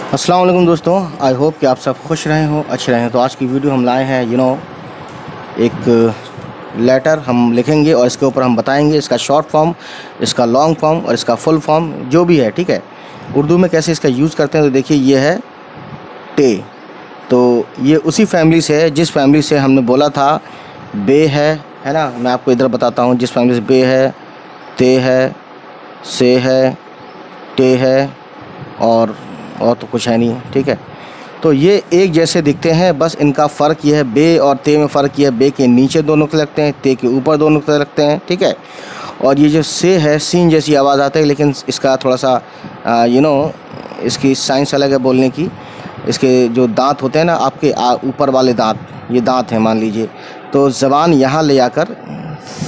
अस्सलाम वालेकुम दोस्तों, आई होप कि आप सब खुश रहे हो, अच्छे रहे हो। तो आज की वीडियो हम लाए हैं एक लेटर हम लिखेंगे और इसके ऊपर हम बताएंगे इसका शॉर्ट फॉर्म, इसका लॉन्ग फॉर्म और इसका फुल फॉर्म जो भी है, ठीक है। उर्दू में कैसे इसका यूज़ करते हैं, तो देखिए ये है टे। तो ये उसी फैमिली से है जिस फैमिली से हमने बोला था बे है ना। मैं आपको इधर बताता हूँ, जिस फैमिली से बे है, ते है, से है, टे है और तो कुछ है नहीं, ठीक है। तो ये एक जैसे दिखते हैं, बस इनका फ़र्क ये है, बे और ते में फ़र्क ये है, बे के नीचे दो नुक्ते लगते हैं, ते के ऊपर दो नुक्ते लगते हैं, ठीक है। और ये जो से है, सीन जैसी आवाज़ आती है, लेकिन इसका थोड़ा सा इसकी साइंस अलग है बोलने की। इसके जो दांत होते हैं ना, आपके ऊपर वाले दांत, ये दांत हैं मान लीजिए, तो ज़बान यहाँ ले आकर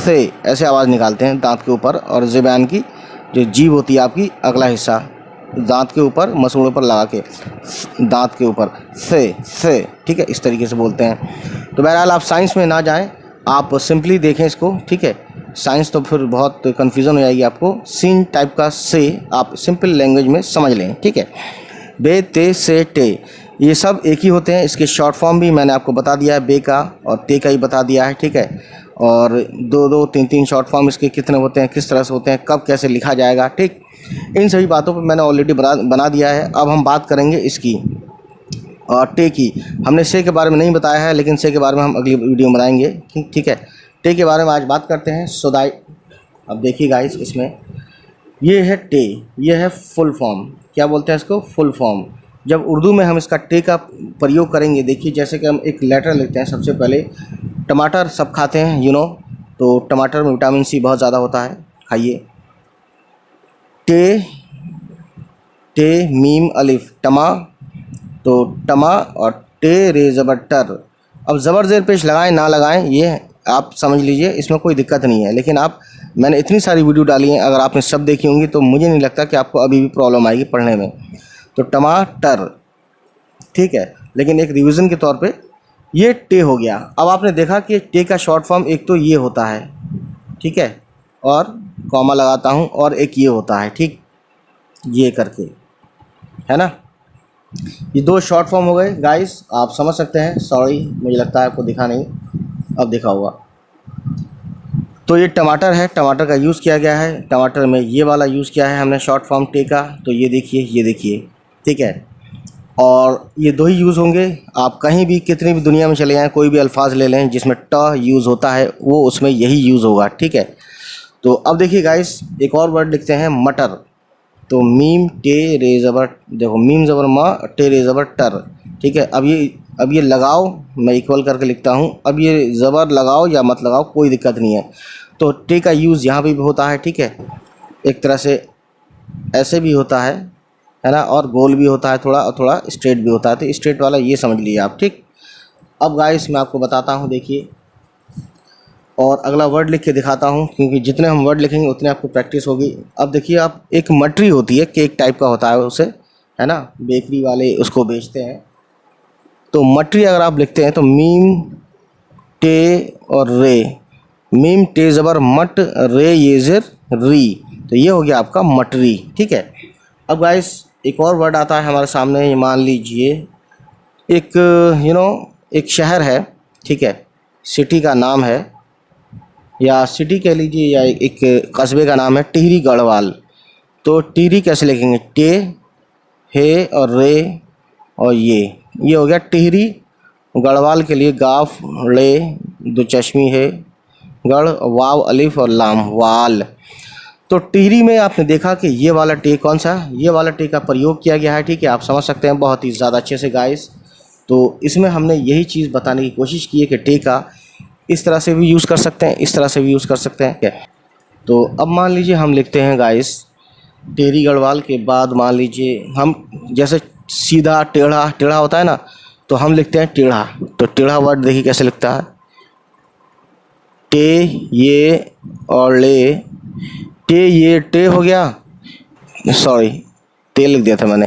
से ऐसे आवाज़ निकालते हैं दांत के ऊपर, और ज़बान की जो जीभ होती है आपकी, अगला हिस्सा दांत के ऊपर, मसूड़ों पर लगा के दांत के ऊपर से, ठीक है, इस तरीके से बोलते हैं। तो बहरहाल आप साइंस में ना जाएं, आप सिंपली देखें इसको, ठीक है। साइंस तो फिर बहुत कन्फ्यूज़न हो जाएगी आपको। सीन टाइप का से आप सिंपल लैंग्वेज में समझ लें, ठीक है। बे, ते, से, टे ये सब एक ही होते हैं। इसके शॉर्ट फॉर्म भी मैंने आपको बता दिया है, बे का और ते का ही बता दिया है, ठीक है। और दो तीन शॉर्ट फॉर्म इसके कितने होते हैं, किस तरह से होते हैं, कब कैसे लिखा जाएगा, ठीक, इन सभी बातों पर मैंने ऑलरेडी बना दिया है। अब हम बात करेंगे इसकी और टे की। हमने से के बारे में नहीं बताया है, लेकिन से के बारे में हम अगली वीडियो में बनाएंगे, ठीक है। टे के बारे में आज बात करते हैं। सोदाई, अब देखिए गाइस, इसमें ये है टे, ये है फुल फॉर्म। क्या बोलते हैं इसको? Full form. जब उर्दू में हम इसका टे का प्रयोग करेंगे, देखिए जैसे कि हम एक लेटर लिखते हैं, सबसे पहले टमाटर सब खाते हैं, तो टमाटर में विटामिन सी बहुत ज़्यादा होता है, खाइए। टे, टे मीम अलिफ, टमा, तो टमा और टे रे ज़बर टर। अब ज़बर ज़ेर पेश लगाएं ना लगाएं ये आप समझ लीजिए, इसमें कोई दिक्कत नहीं है। लेकिन मैंने इतनी सारी वीडियो डाली हैं, अगर आपने सब देखी होंगी तो मुझे नहीं लगता कि आपको अभी भी प्रॉब्लम आएगी पढ़ने में। तो टमाटर, ठीक है। लेकिन एक रिवीजन के तौर पे ये टे हो गया। अब आपने देखा कि टे का शॉर्ट फॉर्म एक तो ये होता है, ठीक है, और कॉमा लगाता हूँ, और एक ये होता है, ठीक, ये करके, है ना। ये दो शॉर्ट फॉर्म हो गए गाइस, आप समझ सकते हैं। सॉरी, मुझे लगता है आपको दिखा नहीं, अब दिखा हुआ। तो ये टमाटर है, टमाटर का यूज़ किया गया है, टमाटर में ये वाला यूज़ किया है हमने शॉर्ट फॉर्म टे का। तो ये देखिए, ठीक है। और ये दो ही यूज़ होंगे। आप कहीं भी कितनी भी दुनिया में चले जाएँ, कोई भी अल्फाज ले लें जिसमें ट यूज़ होता है, वो उसमें यही यूज़ होगा, ठीक है। तो अब देखिए गाइस, एक और वर्ड लिखते हैं मटर। तो मीम टे रे ज़बर, देखो मीम ज़बर मा, टे रे ज़बर टर, ठीक है। अब ये लगाओ, मैं इक्वल करके लिखता हूँ। अब ये ज़बर लगाओ या मत लगाओ, कोई दिक्कत नहीं है। तो टे का यूज़ यहाँ भी होता है, ठीक है। एक तरह से ऐसे भी होता है ना, और गोल भी होता है थोड़ा, और थोड़ा स्ट्रेट भी होता है। तो स्ट्रेट वाला ये समझ लीजिए आप, ठीक। अब गाइस मैं आपको बताता हूँ, देखिए, और अगला वर्ड लिख के दिखाता हूँ, क्योंकि जितने हम वर्ड लिखेंगे उतने आपको प्रैक्टिस होगी। अब देखिए आप, एक मटरी होती है, केक टाइप का होता है उसे, है ना, बेकरी वाले उसको बेचते हैं। तो मटरी अगर आप लिखते हैं तो मीम टे और रे, मीम टे ज़बर मट, रे ये ज़ेर री, तो ये हो गया आपका मटरी, ठीक है। अब गाइस एक और वर्ड आता है हमारे सामने, ये मान लीजिए एक एक शहर है, ठीक है, सिटी का नाम है, या सिटी कह लीजिए, या एक कस्बे का नाम है टिहरी गढ़वाल। तो टिहरी कैसे लिखेंगे? टे, हे और रे और ये हो गया टिहरी। गढ़वाल के लिए गाफ, ड़े, दो चश्मी है, गढ़, वाव अलिफ और लाम, वाल। तो टिहरी में आपने देखा कि ये वाला टे कौन सा, ये वाला टे का प्रयोग किया गया है, ठीक है। आप समझ सकते हैं बहुत ही ज़्यादा अच्छे से गाइस। तो इसमें हमने यही चीज़ बताने की कोशिश की है कि टे का इस तरह से भी यूज़ कर सकते हैं, इस तरह से भी यूज़ कर सकते हैं, क्या। तो अब मान लीजिए हम लिखते हैं गाइस, टिहरी गढ़वाल के बाद मान लीजिए हम, जैसे सीधा टेढ़ा होता है ना, तो हम लिखते हैं टेढ़ा। तो टेढ़ा वर्ड देखिए कैसे लिखता है, टे ये और ले, टे ये टे हो गया, सॉरी टे लिख दिया था मैंने,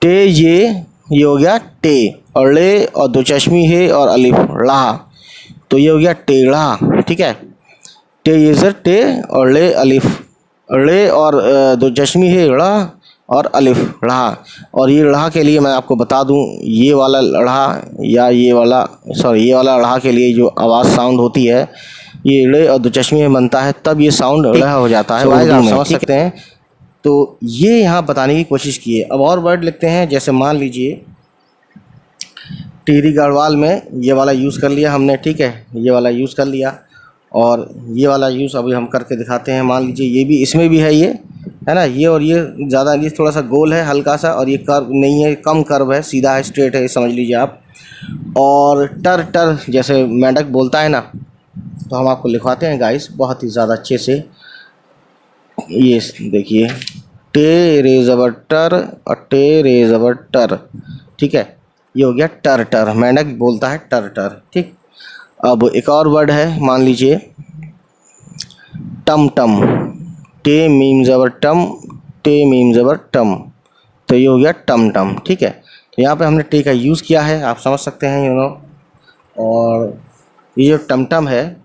टे ये हो गया टे, और ले और दो चश्मी है और अलिफ ला, तो ये हो गया टेढ़ा, ठीक है। टे ये ज़र टे और ले अलिफ, रे और दो चश्मी है ड़ा, और अलिफ ढ़ा। और ये ढ़ा के लिए मैं आपको बता दूं, ये वाला ढ़ा या ये वाला ये वाला ढ़ा के लिए जो आवाज़ साउंड होती है ये ड़े और दो चश्मे में बनता है, तब ये साउंड ढ़ा हो जाता है। वाइज आप समझ सकते हैं। तो ये यहाँ बताने की कोशिश की है। अब और वर्ड लिखते हैं, जैसे मान लीजिए टिहरी गढ़वाल में ये वाला यूज़ कर लिया हमने, ठीक है, ये वाला यूज़ कर लिया। और ये वाला यूज़ अभी हम करके दिखाते हैं। मान लीजिए ये भी, इसमें भी है ये, है ना, ये और ये ज़्यादा नहीं, थोड़ा सा गोल है हल्का सा, और ये कर्व नहीं है, कम कर्व है, सीधा है, स्ट्रेट है, समझ लीजिए आप। और टर टर जैसे मेंढक बोलता है ना, तो हम आपको लिखवाते हैं गाइस बहुत ही ज़्यादा अच्छे से। ये देखिए, टे रे ज़बर टर और टे रे ज़बर टर, ठीक है, ये हो गया टर टर, मेंढक बोलता है टर टर, ठीक। अब एक और वर्ड है, मान लीजिए टम टम, टे मीम ज़बर टम, टे मीम ज़बर टम, तो ये हो गया टम टम, ठीक है। तो यहाँ पे हमने टे का यूज़ किया है, आप समझ सकते हैं, यू नो। और ये जो टम टम है,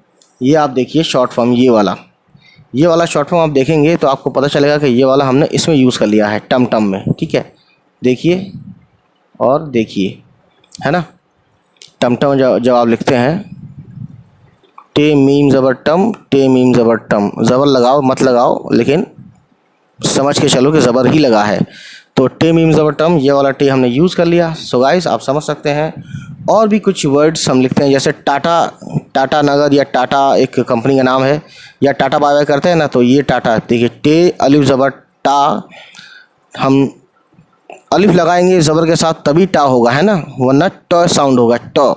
ये आप देखिए शॉर्ट फॉर्म, ये वाला शॉर्ट फॉर्म आप देखेंगे तो आपको पता चलेगा कि ये वाला हमने इसमें यूज़ कर लिया है, टम टम में, ठीक है। देखिए और देखिए, है ना, टम टम जब आप लिखते हैं, टे मीम ज़बर टम, टे मीम ज़बर टम, ज़बर लगाओ मत लगाओ, लेकिन समझ के चलो कि ज़बर ही लगा है। तो टे मीम ज़बर टम, ये वाला टे हमने यूज़ कर लिया। सो गाइस आप समझ सकते हैं। और भी कुछ वर्ड्स हम लिखते हैं, जैसे टाटा नगर या टाटा एक कंपनी का नाम है, या टाटा बाय बाय करते हैं ना, तो ये टाटा, देखिए टे अलिफ ज़बर टा, हम अलिफ लगाएंगे ज़बर के साथ तभी टा होगा, है ना, वरना ट साउंड होगा, ट।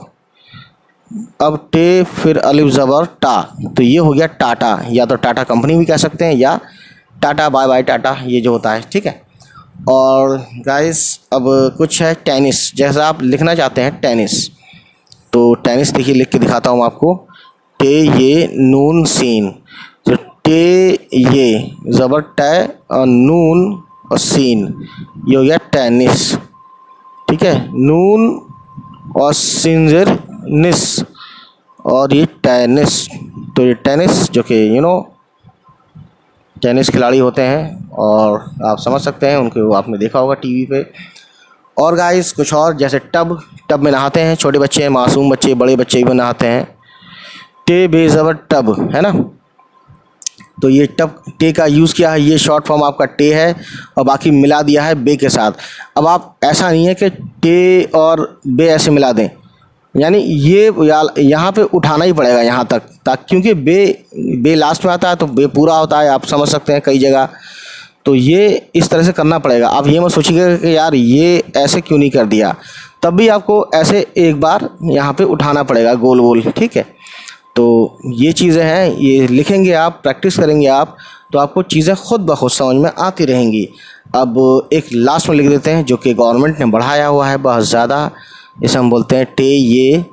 अब टे फिर अलिफ ज़बर टा, तो ये हो गया टाटा, या तो टाटा कंपनी भी कह सकते हैं, या टाटा बाय बाय टाटा, ये जो होता है, ठीक है। और गाइस अब कुछ है टेनिस, जैसे आप लिखना चाहते हैं टेनिस, तो टेनिस देखिए लिख के दिखाता हूँ आपको, टे ये नून सीन, तो टे ये ज़बर टे और नून और सीन, ये हो गया टेनिस, ठीक है, नून और सिंजर निस, और ये टेनिस। तो ये टेनिस जो कि यू नो टेनिस खिलाड़ी होते हैं, और आप समझ सकते हैं उनको, आपने देखा होगा टीवी पे। और गाइस कुछ और, जैसे टब में नहाते हैं छोटे बच्चे, मासूम बच्चे, बड़े बच्चे भी नहाते हैं, टे बे ज़बर टब, है ना। तो ये टब, टे का यूज़ किया है, ये शॉर्ट फॉर्म आपका टे है, और बाकी मिला दिया है बे के साथ। अब आप ऐसा नहीं है कि टे और बे ऐसे मिला दें, यानी ये यहाँ पे उठाना ही पड़ेगा यहाँ तक, क्योंकि बे लास्ट में आता है, तो बे पूरा होता है, आप समझ सकते हैं कई जगह। तो ये इस तरह से करना पड़ेगा। आप ये मत सोचिएगा कि यार ये ऐसे क्यों नहीं कर दिया, तब भी आपको ऐसे एक बार यहाँ पे उठाना पड़ेगा गोल गोल, ठीक है। तो ये चीज़ें हैं, ये लिखेंगे आप, प्रैक्टिस करेंगे आप, तो आपको चीज़ें खुद ब खुद समझ में आती रहेंगी। अब एक लास्ट में लिख देते हैं, जो कि गवर्नमेंट ने बढ़ाया हुआ है बहुत ज़्यादा, इसे हम बोलते हैं टे ये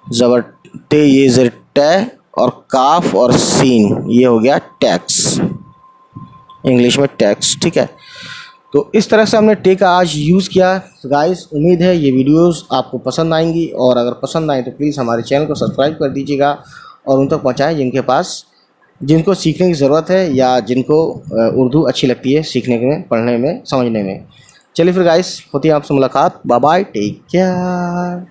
ज़बर, टे ये ज़र टे और काफ और सीन, ये हो गया टैक्स, इंग्लिश में टैक्स, ठीक है। तो इस तरह से हमने टे का आज यूज़ किया। गाइस उम्मीद है ये वीडियोस आपको पसंद आएंगी, और अगर पसंद आए तो प्लीज़ हमारे चैनल को सब्सक्राइब कर दीजिएगा, और उन तक पहुँचाएँ जिनको सीखने की ज़रूरत है, या जिनको उर्दू अच्छी लगती है सीखने में, पढ़ने में, समझने में। चलिए फिर गाइस, होती है आपसे मुलाकात, बाय बाय, टेक केयर।